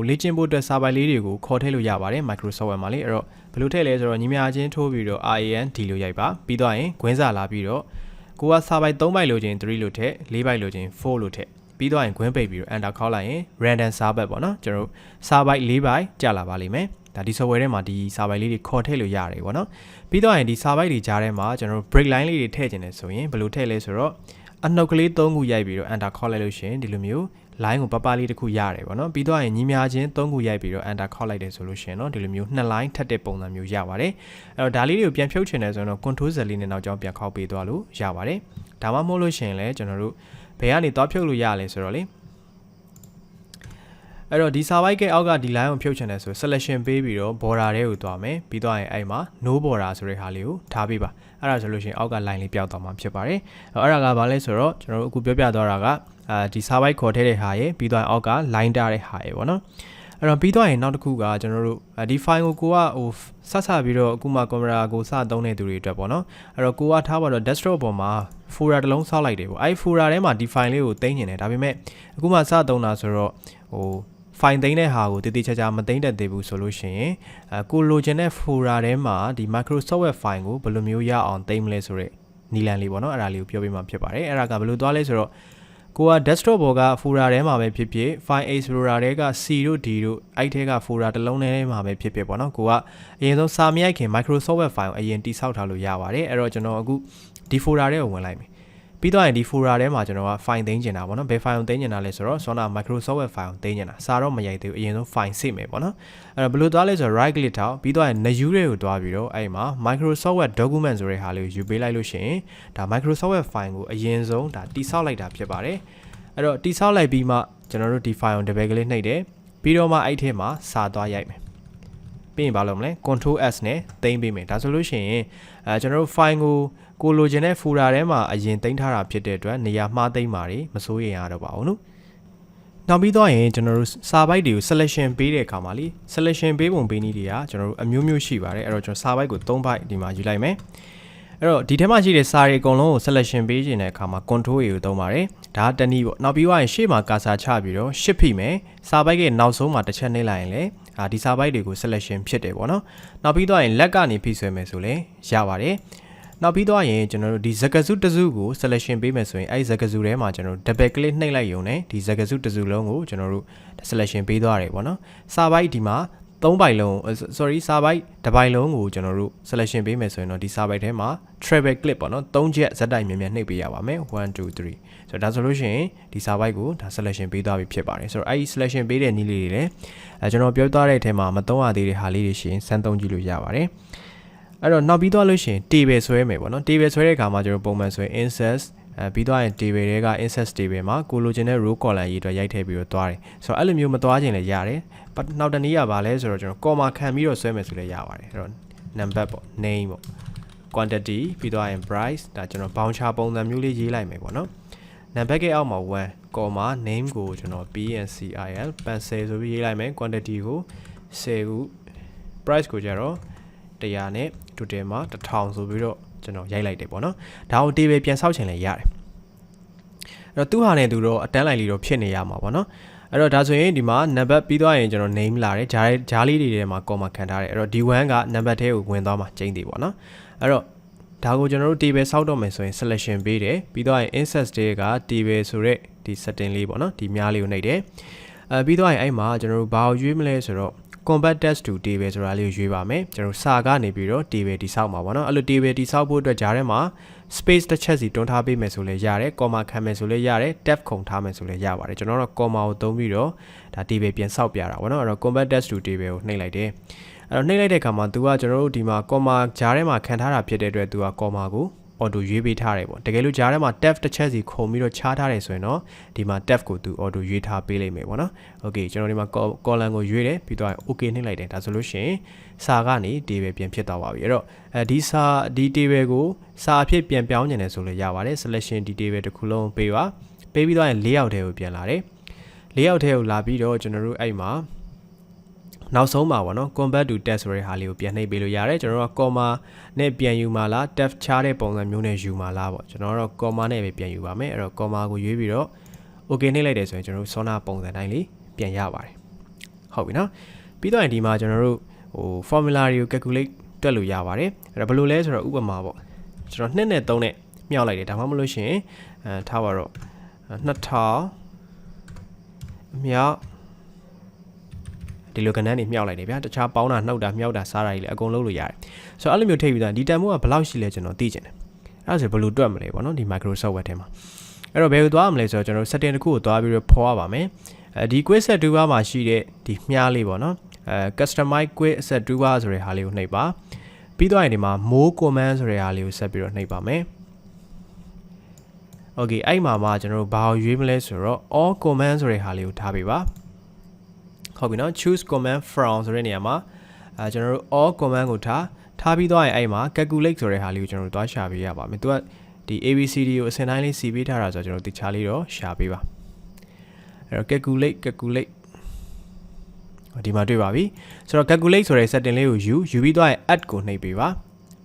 လေ့ကျင့်ဖို့အတွက်စာပိုက်လေးတွေကိုခေါ်ထည့်လို့ရပါတယ် Microsoft Word မှာလေအဲ့တော့ဘယ်လိုထည့်လဲဆိုတော့ညီမချင်းထိုးပြီးတော့ RAND လို့ရိုက်ပါပြီးတော့ရင်ခွင်းစာလာပြီးတော့ကိုကစာပိုက်3ပိုက်လိုချင်3လို့ထည့်4ပိုက်လိုချင်4လို့ထည့်ပြီးတော့ရင်ခွင်းပိတ်ပြီးတော့ enter ခေါက်လိုက်ရင် random စာပိုက်ပေါ့နော်ကျွန်တော်တို့စာပိုက်4ပိုက်ကြာလာပါလိမ့်မယ်ဒါဒီ software ထဲမှာဒီစာပိုက်လေးတွေခေါ်ထည့်လို့ရတယ်ပေါ့နော်ပြီးတော့ရင်ဒီစာပိုက်တွေကြားထဲမှာကျွန်တော်တို့ break line လေးတွေထည့်ခြင်းလဲဆိုရင်ဘယ်လိုထည့်လဲဆိုတော့အနှုတ်ကလေး3ခုရိုက်ပြီးတော့ enter ခေါက်လိုက်လို့ရှိရင်ဒီလိုမျိုး line ကိုပပလေးတစ်ခုရတယ်ပေါ့နော်ပြီးတော့ရင်ညီများချင်း3ခုရိုက်ပြီးတော့ enter ခေါက်လိုက်တယ်ဆိုလို့ရှိရင်เนาะဒီလိုမျိုး2 line ထပ်တဲ့ပုံစံမျိုးရပါတယ်အဲ့တော့ဒါလေးတွေကိုပြန်ဖြုတ်ချင်တယ်ဆိုတော့ control z လေးနဲ့နောက်ကြောင်းပြန်ခေါက်ပေးသွားလို့ရပါတယ်ဒါမှမဟုတ်လို့ရှိရင်လည်းကျွန်တော်တို့ဘယ်ကနေသွားဖြုတ်လို့ရလဲဆိုတော့လေအဲ့တော့ဒီစာပိုက်ကအောက်ကဒီ line ကိုဖြုတ်ချင်တယ်ဆို selection ပေးပြီးတော့ border တွေကိုသွားမယ်ပြီးတော့ရင်အဲ့မှာ no border ဆိုတဲ့ဟာလေးကိုထားပေးပါအဲ့ဒါဆိုလို့ရှိရင်အောက်က line လေးပျောက်သွားမှာဖြစ်ပါတယ်အဲ့ဒါကဘာလဲဆိုတော့ကျွန်တော်တို့အခုပြောပြသွားတာကဒီစာပိုက်ခေါ်ထည့်တဲ့ဟာရယ်ပြီးတော့အောက်က line တားတဲ့ဟာရယ်ပေါ့နော်အဲ့တော့ပြီးတော့ရင်နောက်တစ်ခုကကျွန်တော်တို့ဒီ file ကိုကဟိုဆက်ဆက်ပြီးတော့အခုမှ camera ကိုစသုံးတဲ့သူတွေအတွက်ပေါ့နော်အဲ့တော့ကိုကထားပါတော့ desktop ပေါ်မှာ folder တစ်လုံးဆောက်လိုက်တယ်ပေါ့အဲ့ folder ထဲမှာဒီ file လေးကိုသိမ်းနေတယ်ဒါပေမဲ့အခုမှစသုံးတာဆိုတော့ဟို file သိမ်းတဲ့ဟာကိုတည်တည်ချာချာမသိမ်းတတ်သေးဘူးဆိုလို့ရှိရင်ကိုလိုချင်တဲ့ folder ထဲမှာဒီ Microsoft Word file ကိုဘယ်လိုမျိုးရအောင်သိမ်းမလဲဆိုတဲ့နီလန်လေးပေါ့နော်အဲ့ဒါလေးကိုပြောပြမှာဖြစ်ပါတယ်အဲ့ဒါကဘယ်လိုသွားလဲဆိုတော့ကိုက desktop ပေါ်က folder ထဲမှာပဲဖြစ်ဖြစ် file explorer ထဲက C တို့ D တို့အဲ့ထဲက folder တစ်လုံးထဲမှာပဲဖြစ်ဖြစ်ပေါ့နော်ကိုကအရင်ဆုံးစာမရိုက်ခင် Microsoft Word file ကိုအရင်တိစောက်ထားလို့ရပါတယ်အဲ့တော့ကျွန်တော်အခုဒီ folder ထဲကိုဝင်လိုက်မယ်ပြီးတော့ရင်ဒီ folder ထဲမှာကျွန်တော်က file သိမ်းချင်တာပေါ့နော်ဘယ် file ကိုသိမ်းချင်တာလဲဆိုတော့ဆောနာ Microsoft Word file ကိုသိမ်းချင်တာစာတော့မရိုက်သေးဘူးအရင်ဆုံး file စစ်မယ်ပေါ့နော်အဲ့တော့ဘယ်လိုသွားလဲဆိုတော့ right click ထောက်ပြီးတော့ရင် new တွေကိုတွားပြီးတော့အဲ့မှာ Microsoft Word document ဆိုတဲ့ဟာလေးကိုယူပေးလိုက်လို့ရှိရင်ဒါ Microsoft Word file ကိုအရင်ဆုံးဒါတိစောက်လိုက်တာဖြစ်ပါတယ်အဲ့တော့တိစောက်လိုက်ပြီးမှကျွန်တော်တို့ဒီ file ကိုတပည့်ကလေးနှိပ်တယ်ပြီးတော့မှအဲ့ထဲမှာစာသွားရိုက်မယ်ပြီးရင်ဘာလုပ်မလဲ control s နဲ့သိမ်းပေးမယ်ဒါဆိုလို့ရှိရင်ကျွန်တော်တို့ file ကိုလိုချင်တဲ့ folder ထဲမှာအရင်သိမ်းထားတာဖြစ်တဲ့အတွက်နေရာမှားသိမ်းပါတယ်မစိုးရိမ်ရတော့ပါဘူးနော်နောက်ပြီးတော့ရင်ကျွန်တော်တို့စာပိုက်တွေကို selection ပေးတဲ့အခါမှာလေ selection ပေးပုံပေးနည်းတွေကကျွန်တော်တို့အမျိုးမျိုးရှိပါတယ်အဲ့တော့ကျွန်တော်စာပိုက်ကို3ပိုက်ဒီမှာယူလိုက်မယ်အဲ့တော့ဒီထဲမှာရှိတဲ့စာတွေအကုန်လုံးကို selection ပေးခြင်းတဲ့အခါမှာ control ကိုသုံးပါတယ်ဒါကတနည်းပေါ့နောက်ပြီးတော့ရှေ့မှာ cursor ချပြီးတော့ shift ဖိမယ်စာပိုက်ကနောက်ဆုံးမှာတစ်ချက်နှိပ်လိုက်ရင်လေဒီစာပိုက်တွေကို selection ဖြစ်တယ်ပေါ့နော်နောက်ပြီးတော့ရင်လက်ကနေဖိဆွဲမယ်ဆိုလဲရပါတယ်နောက်ပြီးတော့ရင်ကျွန်တော်တို့ဒီဇကစုတစုကို selection ပေးမယ်ဆိုရင်အဲ့ဇကစုထဲမှာကျွန်တော်တို့ double click နှိပ်လိုက်ရုံနဲ့ဒီဇကစုတစုလုံးကိုကျွန်တော်တို့ selection ပေးသွားတယ်ပေါ့နော်စာပိုက်ဒီမှာ3ပိုက်လုံး sorry စာပိုက်တစ်ပိုက်လုံးကိုကျွန်တော်တို့ selection ပေးမယ်ဆိုရင်တော့ဒီစာပိုက်ထဲမှာ treble click ပေါ့နော်3ချက်ဇက်တိုက်မြန်မြန်နှိပ်ပေးရပါမယ်1 2 3ဆိုတော့ဒါဆိုလို့ရှိရင်ဒီစာပိုက်ကိုဒါ selection ပေးသွားပြီဖြစ်ပါတယ်ဆိုတော့အဲ့ဒီ selection ပေးတဲ့နည်းလေးတွေလည်းကျွန်တော်ပြောသွားတဲ့အထဲမှာမသုံးရသေးတဲ့ဟာလေးတွေရှိရင်စမ်းသုံးကြည့်လို့ရပါတယ်အဲ့တော့နောက်ပြီးသွားလို့ရှိရင် table ဆွဲမယ်ပေါ့နော် table ဆွဲတဲ့အခါမှာကျွန်တော်ပုံမှန်ဆိုရင် insert ပြီးသွားရင် table တွေက insert table မှာကိုလိုချင်တဲ့ row column ရေးအတွက်ရိုက်ထည့်ပြီးတော့သွားတယ်ဆိုတော့အဲ့လိုမျိုးမသွားခြင်းလည်းရတယ်နောက်တနည်းကဘာလဲဆိုတော့ကျွန်တော် comma ခံပြီးတော့ဆွဲမယ်ဆိုလည်းရပါတယ်အဲ့တော့ number ပေါ့ name ပေါ့ quantity ပြီးသွားရင် price ဒါကျွန်တော် voucher ပုံစံမျိုးလေးရေးလိုက်မယ်ပေါ့နော် number ကအောက်မှာ1 comma name ကိုကျွန်တော် pencil pencil ဆိုပြီးရေးလိုက်မယ် quantity ကို10ခု price ကိုကြတော့100နဲ့ total မှာ1000ဆိုပြီးတော့ကျွန်တော်ရိုက်လိုက်တယ်ပေါ့နော်ဒါကို table ပြန်ဆောက်ချင်လည်းရတယ်အဲ့တော့သူ့ဟာနဲ့သူတော့အတန်းလိုက်လေးတော့ဖြစ်နေရမှာပေါ့နော်အဲ့တော့ဒါဆိုရင်ဒီမှာ number ပြီးသွားရင်ကျွန်တော် name လာတယ်ဂျားလေးတွေထဲမှာ comma ခံထားတယ်အဲ့တော့ D1 က number ထဲကိုဝင်သွားမှာကျင်းသေးပေါ့နော်အဲ့တော့ဒါကိုကျွန်တော်တို့ table ဆောက်တော့မယ်ဆိုရင် selection ပေးတယ်ပြီးတော့ရင် insert တွေက table ဆိုတဲ့ဒီ setting လေးပေါ့နော်ဒီများလေးကိုနှိပ်တယ်ပြီးတော့ရင်အဲ့မှာကျွန်တော်တို့ဘာကိုရွေးမလဲဆိုတော့convert text to table ဆိုတာလေးကိုရွေးပါမယ်ကျွန်တော်စာကနေပြီးတော့ table တိဆောက်မှာပေါ့နော်အဲ့လို table တိဆောက်ဖို့အတွက်ဂျားထဲမှာ space တစ်ချက်စီတွန်းထားပေးမယ်ဆိုလဲရတယ် comma ခံမယ်ဆိုလဲရတယ် tab ခုန်ထားမယ်ဆိုလဲရပါတယ်ကျွန်တော်တို့ comma ကိုသုံးပြီးတော့ဒါ table ပြန်ဆောက်ပြတာပေါ့နော်အဲ့တော့ convert text to table ကိုနှိပ်လိုက်တယ်အဲ့တော့နှိပ်လိုက်တဲ့အခါမှာ तू ကကျွန်တော်တို့ဒီမှာ comma ဂျားထဲမှာခံထားတာဖြစ်တဲ့အတွက် तू က comma ကိုauto ရွေးပေးထားတယ်ပေါ့တကယ်လို့ဂျားထဲမှာ tab တစ်ချက်စီခုန်ပြီးတော့ချားထားတယ်ဆိုရင်တော့ဒီမှာ tab ကို तू auto ရွေးထားပေးလိမ့်မယ်ပေါ့နော် okay ကျွန်တော်ဒီမှာ column ကိုရွေးတယ်ပြီးတော့ okay နှိပ်လိုက်တယ်ဒါဆိုလို့ရှိရင်စာကနေ table ပြန်ဖြစ်သွားပါပြီအဲ့တော့ဒီ table ကိုစာအဖြစ်ပြန်ပြောင်းနေတယ်ဆိုလို့ရပါတယ် selection ဒီ table တစ်ခုလုံးပေးပါပေးပြီးတော့ရင် layout ထဲကိုပြန်လာတယ် layout ထဲကိုလာပြီးတော့ကျွန်တော်တို့အဲ့မှာနောက်ဆုံးမှာပေါ့နော် convert to text ဆိုတဲ့ဟာလေးကိုပြန်နှိပ်ပေးလို့ရတယ်ကျွန်တော်တို့က comma နဲ့ပြန်ယူမှာလား tab ချားတဲ့ပုံစံမျိုးနဲ့ယူမှာလားပေါ့ကျွန်တော်တို့ comma နဲ့ပဲပြန်ယူပါမယ်အဲ့တော့ comma ကိုရွေးပြီးတော့ okay နှိပ်လိုက်တယ်ဆိုရင်ကျွန်တော်တို့ sona ပုံစံတိုင်းလေးပြန်ရပါတယ် ဟုတ်ပြီနော်ပြီးတော့ဒီမှာကျွန်တော်တို့ဟို formula တွေကို calculate တွက်လို့ရပါတယ်အဲ့ဒါဘယ်လိုလဲဆိုတော့ဥပမာပေါ့ကျွန်တော်2နဲ့3နဲ့မြောက်လိုက်တယ်ဒါမှမဟုတ်လို့ရှိရင်ထားပါတော့2000မြောက်ဒီလိုကဏ္ဍနေမြောက်လိုက်တယ်ဗျာတခြားပေါင်းတာနှုတ်တာမြောက်တာစားတာကြီးလည်းအကုန်လုံးလို့ရတယ်ဆိုတော့အဲ့လိုမျိုးထိပ်ပြီးသားဒီတန်ဖိုးကဘယ်လောက်ရှိလဲကျွန်တော်သိချင်တယ်အဲ့ဒါဆိုဘယ်လိုတွက်မလဲပေါ့နော်ဒီ Microsoft Word ထဲမှာအဲ့တော့ဘယ်ကိုသွားမလဲဆိုတော့ကျွန်တော် setting တစ်ခုကိုသွားပြီးတော့ဖော်ရပါမယ်ဒီ quiz set toolbar မှာရှိတဲ့ဒီမြားလေးပေါ့နော်customize quiz set toolbar ဆိုတဲ့ဟာလေးကိုနှိပ်ပါပြီးတော့ဒီမှာ more command ဆိုတဲ့ဟာလေးကိုဆက်ပြီးတော့နှိပ်ပါမယ် Okay အဲ့မှာကျွန်တော်တို့ဘာကိုရွေးမလဲဆိုတော့ all command ဆိုတဲ့ဟာလေးကိုထားပေးပါဟုတ်ပြီနော် choose command from ဆိုတဲ့နေရာမှာကျွန်တော်တို့ all command ကိုထားပြီးတော့အဲ့မှာ calculate ဆိုတဲ့ဟာလေးကိုကျွန်တော်တို့သွားရှာပေးရပါမယ်သူကဒီ ABCD ကိုအစင်တိုင်းလေးစီပေးထားတာဆိုတော့ကျွန်တော်တခြားလေးတော့ရှာပေးပါအဲ့တော့ calculate ဒီမှာတွေ့ပါပြီဆိုတော့ calculate ဆိုတဲ့ setting လေးကိုယူပြီးတော့ add ကိုနှိပ်ပေးပ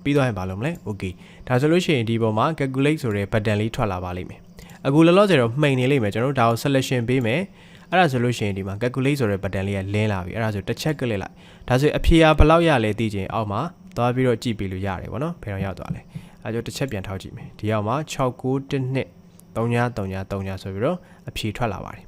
ါပြီးတော့ဘာလုပ်မလဲ okay ဒါဆိုလို့ရှိရင်ဒီပုံမှာ calculate ဆိုတဲ့ button လေးထွက်လာပါလိမ့်မယ်အခုလောလောဆယ်တော့မှိန်နေလိမ့်မယ်ကျွန်တော်တို့ဒါကို selection ပေးမယ်အဲ့ဒါဆိုလို့ရှိရင်ဒီမှာ calculate ဆိုတဲ့ button လေးကလင်းလာပြီအဲ့ဒါဆိုတစ်ချက်ကလစ်လိုက်ဒါဆိုအဖြေကဘယ်လောက်ရလဲသိချင်အောက်မှာသွားပြီးတော့ကြည့်ပေးလို့ရတယ်ပေါ့နော်ဘယ်တော့ရောက်သွားလဲအဲ့ဒါတစ်ချက်ပြန်ထောက်ကြည့်မယ်ဒီအောက်မှာ69123933ဆိုပြီးတော့အဖြေထွက်လာပါတယ်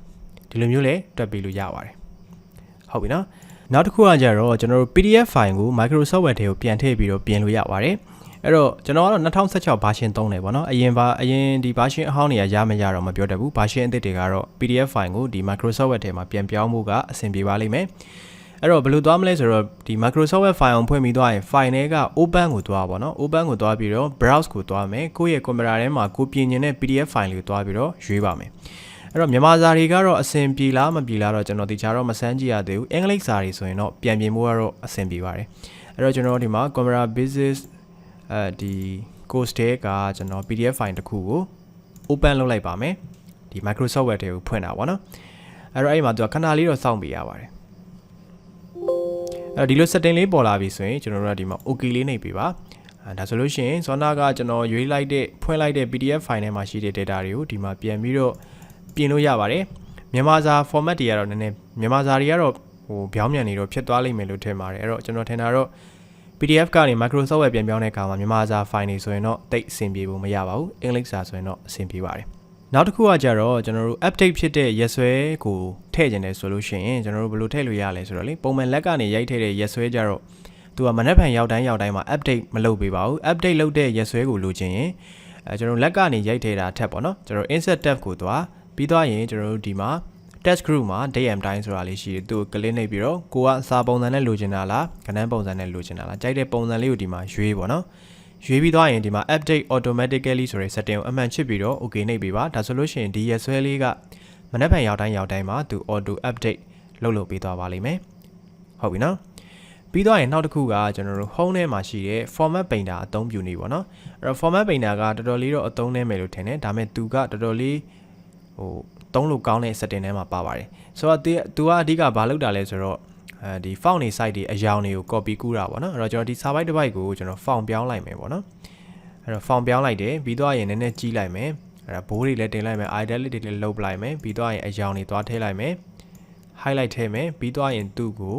ဒီလိုမျိုးလေတွက်ပေးလို့ရပါတယ်ဟုတ်ပြီနော်နောက်တစ်ခုကကြတော့ကျွန်တော်တို့ PDF file ကို Microsoft Word ထဲကိုပြန်ထည့်ပြီးတော့ပြင်လို့ရပါတယ်အဲ့တော့ကျွန်တော်ကတော့2016 version သုံးတယ်ပေါ့နော်အရင်ဒီ version အဟောင်းတွေကရမရတော့မပြောတတ်ဘူး version အသစ်တွေကတော့ PDF file ကိုဒီ Microsoft Word ထဲမှာပြန်ပြောင်းမှုကအဆင်ပြေပါလိမ့်မယ်အဲ့တော့ဘယ်လိုသွားမလဲဆိုတော့ဒီ Microsoft Word file ကိုဖွင့်ပြီးသွားရင် file ထဲက open ကိုသွားပါတော့ open ကိုသွားပြီးတော့ browse ကိုသွားမယ်ကိုယ့်ရဲ့ computer ထဲမှာကိုပြင်နေတဲ့ PDF file လေးကိုသွားပြီးတော့ရွေးပါမယ်အဲ့တော့မြန်မာစာတွေကတော့အဆင်ပြေလားမပြေလားတော့ကျွန်တော်တခြားတော့မစမ်းကြည့်ရသေးဘူးအင်္ဂလိပ်စာတွေဆိုရင်တော့ပြန်ပြင်ဖို့ကတော့အဆင်ပြေပါတယ်အဲ့တော့ကျွန်တော်ဒီမှာ Computer Basics ဒီ course တဲကကျွန်တော် PDF file တစ်ခုကို open လုပ်လိုက်ပါမယ်ဒီ Microsoft Word တွေကိုဖွင့်တာပေါ့နော်အဲ့တော့အဲ့မှာသူကခဏလေးတော့စောင့်ပေးရပါတယ်အဲ့ဒီလို setting လေးပေါ်လာပြီဆိုရင်ကျွန်တော်တို့ကဒီမှာ okay လေးနှိပ်ပေးပါဒါဆိုလို့ရှိရင်ဇောနာကကျွန်တော်ရွေးလိုက်တဲ့ဖွင့်လိုက်တဲ့ PDF file ထဲမှာရှိတဲ့ data တွေကိုဒီမှာပြန်ပြီးတော့ပြင်လို့ရပါတယ်မြန်မာစာ format တွေကတော့နည်းနည်းမြန်မာစာတွေကတော့ဟိုပြောင်းပြန်နေတော့ဖြစ်သွားလိမ့်မယ်လို့ထင်ပါတယ်အဲ့တော့ကျွန်တော်ထင်တာတော့ PDF ကနေ Microsoft Word ပြန်ပြောင်းတဲ့အခါမှာမြန်မာစာ file တွေဆိုရင်တော့တိတ်အဆင်ပြေဖို့မရပါဘူးအင်္ဂလိပ်စာဆိုရင်တော့အဆင်ပြေပါတယ်နောက်တစ်ခုကကြတော့ကျွန်တော်တို့ update ဖြစ်တဲ့ရက်စွဲကိုထည့်ခြင်းတယ်ဆိုလို့ရှိရင်ကျွန်တော်တို့ဘယ်လိုထည့်လို့ရလဲဆိုတော့လေပုံမှန်လက်ကနေရိုက်ထည့်တဲ့ရက်စွဲကြတော့သူကမနက်ဖြန်ရောက်တိုင်းမှာ update မလုပ်ပေးပါဘူး update လုပ်တဲ့ရက်စွဲကိုလိုချင်ရင်ကျွန်တော်လက်ကနေရိုက်ထည့်တာထက်ပေါ့နော်ကျွန်တော် insert tab ကိုသွားပြီးသွားရင်ကျွန်တော်တို့ဒီမှာ test group မှာ day and time ဆိုတာလေးရှိတယ်သူ့ကို click နှိပ်ပြီးတော့ကိုကစာပုံစံနဲ့လိုချင်တာလားကဏ္ဍပုံစံနဲ့လိုချင်တာလားကြိုက်တဲ့ပုံစံလေးကိုဒီမှာရွေးပေါ့နော်ရွေးပြီးသွားရင်ဒီမှာ update automatically ဆိုတဲ့ setting ကိုအမှန်ချစ်ပြီးတော့ okay နှိပ်ပေးပါဒါဆိုလို့ရှိရင်ဒီရက်စွဲလေးကမနက်ဖြန်ရောက်တိုင်းမှာသူ auto update လုပ်ပေးသွားပါလိမ့်မယ်ဟုတ်ပြီနော်ပြီးတော့ရင်နောက်တစ်ခုကကျွန်တော်တို့ home ထဲမှာရှိတဲ့ format painter အသုံးပြုနေပေါ့နော်အဲ့တော့ format painter ကတော်တော်လေးတော့အသုံးနည်းမယ်လို့ထင်တယ်ဒါပေမဲ့သူကတော်တော်လေးဟိုသုံးလို့ကောင်းတဲ့ setting ထဲမှာပါပါတယ်ဆိုတော့သူကအဓိကဘာလုပ်တာလဲဆိုတော့ဒီ font တွေ site တွေအယောင်တွေကို copy ကူးတာပေါ့နော်အဲ့တော့ကျွန်တော်ဒီစာပိုက်တစ်ပိုက်ကိုကျွန်တော် font ပြောင်းလိုက်မယ်ပေါ့နော်အဲ့တော့ font ပြောင်းလိုက်တယ်ပြီးတော့ရင်နည်းနည်းကြီးလိုက်မယ်အဲ့ဒါဘိုးတွေလည်းတင်လိုက်မယ် italic တွေလည်းလုပ်ပလိုက်မယ်ပြီးတော့ရင်အယောင်တွေသွားထည့်လိုက်မယ် highlight ထည့်မယ်ပြီးတော့ရင်သူ့ကို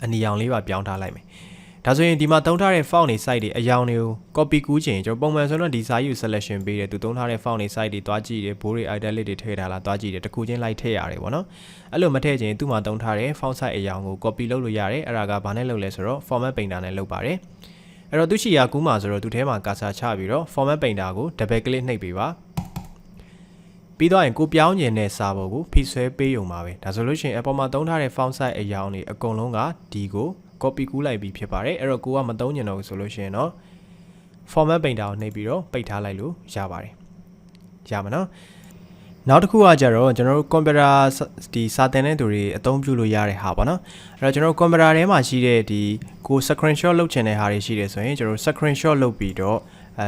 အနီရောင်လေးပါပြောင်းထားလိုက်မယ်ဒါဆိုရင်ဒီမှာသုံးထားတဲ့ font တွေ site တွေအယောင်တွေကို copy ကူးချင်ကျွန်တော်ပုံမှန်ဆိုတော့ဒီစာကြီးကို selection ပေးတယ်သူသုံးထားတဲ့ font တွေ site တွေတွားကြည့်တယ်ဘိုးတွေ italic တွေထည့်ထားလားတွားကြည့်တယ်တစ်ခုချင်းလိုက်ထည့်ရတယ်ပေါ့နော်အဲ့လိုမထည့်ချင်သူ့မှာသုံးထားတဲ့ font site အယောင်ကို copy လုပ်လို့ရတယ်အဲ့ဒါကဘာနဲ့လုပ်လဲဆိုတော့ format painter နဲ့လုပ်ပါတယ်အဲ့တော့သူရှိရာကူးမှာဆိုတော့သူထဲမှာ cursor ချပြီးတော့ format painter ကို double click နှိပ်ပေးပါပြီးတော့ရင်ကိုပြောင်းကျင်တဲ့စာပေါ်ကိုဖိဆွဲပေးရုံပါပဲဒါဆိုလို့ရှိရင်အပေါ်မှာသုံးထားတဲ့ font size အယောင်တွေအကုန်လုံးကဒီကို copy ကူးလိုက်ပြီးဖြစ်ပါတယ်အဲ့တော့ကိုကမသုံးကျင်တော့ဘူးဆိုလို့ရှိရင်တော့ format painter ကိုနှိပ်ပြီးတော့ပိတ်ထားလိုက်လို့ရပါတယ်ရမှာနော်နောက်တစ်ခုကကြတော့ကျွန်တော်တို့ computer ဒီစာသင်တဲ့သူတွေအသုံးပြုလို့ရတဲ့ဟာပေါ့နော်အဲ့တော့ကျွန်တော်တို့ computer ထဲမှာရှိတဲ့ဒီကို screenshot လုပ်ချင်တဲ့ဟာတွေရှိတယ်ဆိုရင်ကျွန်တော်တို့ screenshot လုပ်ပြီးတော့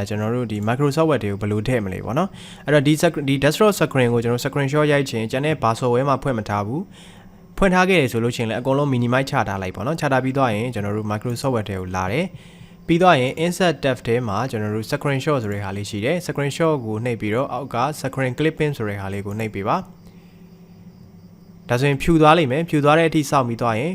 ကျွန်တော်တို့ဒီ Microsoft Word တွေကိုဘယ်လိုထည့်မလဲပေါ့နော်အဲ့တော့ဒီ desktop screen ကိုကျွန်တော် screenshot ရိုက်ချင်ကျန်တဲ့ဘာ software မှာဖွင့်မထားဘူးဖွင့်ထားခဲ့တယ်ဆိုလို့ရှိရင်လည်းအကုန်လုံး minimize ချထားလိုက်ပေါ့နော်ချထားပြီးတော့ရင်ကျွန်တော်တို့ Microsoft Word တွေကိုလာတယ်ပြီးတော့ရင် insert tab ထဲမှာကျွန်တော်တို့ screenshot ဆိုတဲ့ဟာလေးရှိတယ် screenshot ကိုနှိပ်ပြီးတော့အောက်က screen clipping ဆိုတဲ့ဟာလေးကိုနှိပ်ပေးပါ ဒါဆိုရင်ဖြူသွားလိမ့်မယ်ဖြူသွားတဲ့အထိစောင့်ပြီးသွားရင်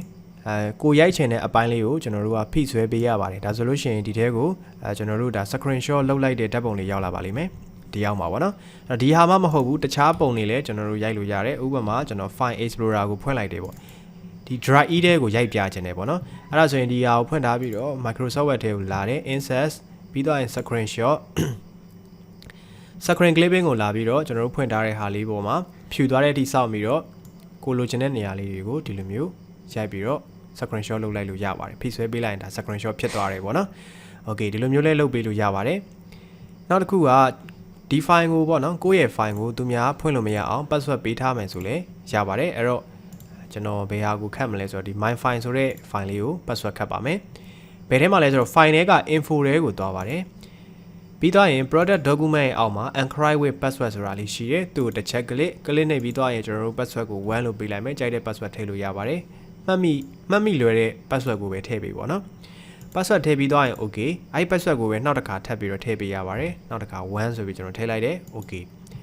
ကိုရိုက်ချင်တဲ့အပိုင်းလေးကိုကျွန်တော်တို့ကဖိဆွဲပေးရပါတယ်ဒါဆိုလို့ရှိရင်ဒီထဲကိုကျွန်တော်တို့ဒါ screenshot လုပ်လိုက်တဲ့ဓာတ်ပုံလေးရောက်လာပါလိမ့်မယ်ဒီရောက်မှာပေါ့နော်ဒီဟာမှမဟုတ်ဘူးတခြားပုံတွေလည်းကျွန်တော်တို့ရိုက်လို့ရတယ်ဥပမာကျွန်တော် File Explorer ကိုဖွင့်လိုက်တယ်ပေါ့ဒီ Dry E ထဲကိုရိုက်ပြခြင်းတယ်ပေါ့နော်အဲ့ဒါဆိုရင်ဒီဟာကိုဖွင့်ထားပြီးတော့ Microsoft Word ထဲကိုလာတယ် Insert ပြီးတော့ Screenshot Screen Clipping ကိုလာပြီးတော့ကျွန်တော်တို့ဖွင့်ထားတဲ့ဟာလေးပေါ်မှာဖြူသွားတဲ့အထိစောင့်ပြီးတော့ကိုလိုချင်တဲ့နေရာလေးတွေကိုဒီလိုမျိုးရိုက်ပြီးတော့ screenshot လုပ်လိုက်လို့ရပါတယ်ဖိဆွဲပေးလိုက်ရင်ဒါ screenshot ဖြစ်သွားတယ်ပေါ့နော် okay ဒီလိုမျိုးလေးလုပ်ပေးလို့ရပါတယ်နောက်တစ်ခုကဒီ file ကိုပေါ့နော်ကိုယ့်ရဲ့ file ကိုသူများဖွင့်လို့မရအောင် password ပေးထားမယ်ဆိုလည်းရပါတယ်အဲ့တော့ကျွန်တော်ဘယ်ဟာကိုခတ်မလဲဆိုတော့ဒီ my file ဆိုတဲ့ file လေးကို password ခတ်ပါမယ်ဘယ်ထဲမှာလဲဆိုတော့ file ထဲက info တွေကိုသွားပါတယ်ပြီးတော့ရင် product document ရဲ့အောက်မှာ encrypt with password ဆိုတာလေးရှိတယ်သူ့တစ်ချက်ကလစ်နှိပ်ပြီးတော့ရင်ကျွန်တော်တို့ password ကို1လို့ပေးလိုက်မယ်ကြိုက်တဲ့ password ထည့်လို့ရပါတယ်မှတ်မိလွယ်တဲ့ password ကိုပဲထည့်ပေးပေါ့နော် password ထည့်ပြီးတော့ရင် okay အဲ့ password ကိုပဲနောက်တစ်ခါထပ်ပြီးတော့ထည့်ပေးရပါတယ်နောက်တစ်ခါ1ဆိုပြီးကျွန်တော်ထည့်လိုက်တယ် okay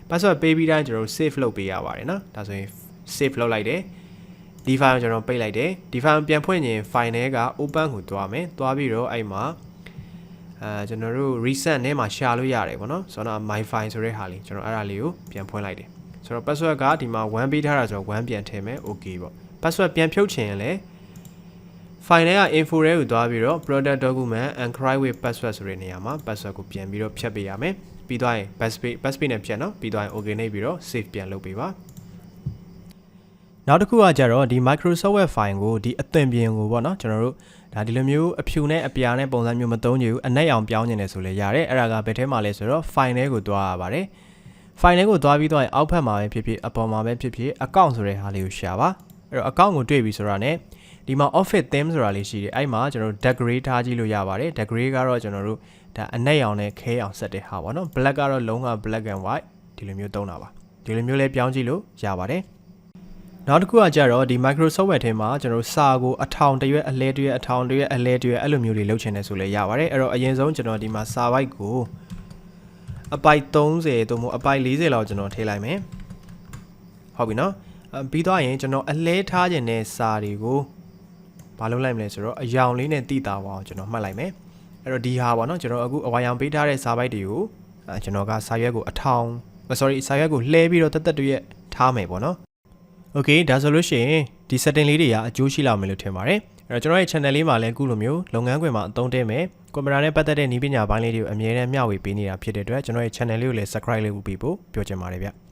password ပေးပြီးတိုင်းကျွန်တော်တို့ save လုပ်ပေးရပါတယ်နော်ဒါဆိုရင် save လုပ်လိုက်တယ်ဒီ file ကိုကျွန်တော်ပိတ်လိုက်တယ်ဒီ file ပြန်ဖွင့်ရင် file ထဲက open ကိုတွားမယ်တွားပြီးတော့အဲ့မှာကျွန်တော်တို့ recent ထဲမှာရှာလို့ရတယ်ပေါ့နော်ဆိုတော့ my file ဆိုတဲ့ဟာလေးကျွန်တော်အဲ့ဒါလေးကိုပြန်ဖွင့်လိုက်တယ်ဆိုတော့ password ကဒီမှာ1ပေးထားတာဆိုတော့1ပြန်ထည့်မယ် okay ပေါ့ password ပြန်ဖြုတ်ချင်ရင်လည်း file ထဲက info တွေကိုတွားပြီးတော့ product document encrypt with password ဆိုတဲ့နေရာမှာ password ကိုပြန်ပြီးတော့ဖြတ်ပေးရမယ်ပြီးတော့ရင် backspace နဲ့ဖြတ်နော်ပြီးတော့ရင် okay နှိပ်ပြီးတော့ save ပြန်လုပ်ပေးပါနောက်တစ်ခုကကြတော့ဒီ Microsoft Word file ကိုဒီအသွင်ပြင်ကိုပေါ့နော်ကျွန်တော်တို့ဒါဒီလိုမျိုးအဖြူနဲ့အပြာနဲ့ပုံစံမျိုးမသုံးကြဘူးအနက်အောင်ပြောင်းနေတယ်ဆိုလဲရတယ်အဲ့ဒါကဘယ်ထဲမှာလဲဆိုတော့ file ထဲကိုသွားရပါတယ် file ထဲကိုသွားပြီးတော့အောက်ဖက်မှာပဲဖြစ်ဖြစ်အပေါ်မှာပဲဖြစ်ဖြစ် account ဆိုတဲ့ဟာလေးကိုရှာပါအဲ့တော့ account ကိုတွေ့ပြီဆိုတာနဲ့ဒီမှာ office theme ဆိုတာလေးရှိတယ်အဲ့မှာကျွန်တော်တို့ decorate ထားကြည့်လို့ရပါတယ် decorate ကတော့ကျွန်တော်တို့ဒါအနက်အောင်နဲ့ခဲအောင်ဆက်တဲ့ဟာပေါ့နော် black ကတော့လုံးဝ black and white ဒီလိုမျိုးသုံးတာပါဒီလိုမျိုးလဲပြောင်းကြည့်လို့ရပါတယ်နောက်တစ်ခုကကြတော့ဒီ Microsoft Word ထဲမှာကျွန်တော်တို့စာကိုအထောင်တရွက်အလဲတရွက်အထောင်တရွက်အလဲတရွက်အဲ့လိုမျိုးတွေလုပ်ချင်တယ်ဆိုလဲရပါတယ်အဲ့တော့အရင်ဆုံးကျွန်တော်ဒီမှာစာပိုက်ကိုအပိုက်30သို့မဟုတ်အပိုက်40လောက်ကျွန်တော်ထည့်လိုက်မယ်ဟုတ်ပြီနော်ပြီးတော့ရင်ကျွန်တော်အလဲထားခြင်းတဲ့စာတွေကိုမလုပ်လိုက်မလဲဆိုတော့အယောင်လေးနဲ့တိတာပါအောင်ကျွန်တော်မှတ်လိုက်မယ်အဲ့တော့ဒီဟာပေါ့နော်ကျွန်တော်အခုအဝါရောင်ပေးထားတဲ့စာပိုက်တွေကိုကျွန်တော်ကစာရွက်ကိုစာရွက်ကိုလှဲပြီးတော့တက်တရွက်ထားမယ်ပေါ့နော်Okay ဒါဆိုလို့ရှိရင်ဒီ setting လေးတွေကအကျိုးရှိလာမယ်လို့ထင်ပါတယ်အဲ့တော့ကျွန်တော်ရဲ့ channel လေးမှာလည်းအခုလိုမျိုးလုပ်ငန်းခွင်မှာအသုံးတည့်မယ်ကွန်ပျူတာနဲ့ပတ်သက်တဲ့နည်းပညာပိုင်းလေးတွေကိုအမြဲတမ်းမျှဝေပေးနေတာဖြစ်တဲ့အတွက်ကျွန်တော်ရဲ့ channel လေးကိုလည်း subscribe လုပ်ပြီးဖို့ပြောချင်ပါတယ်ဗျ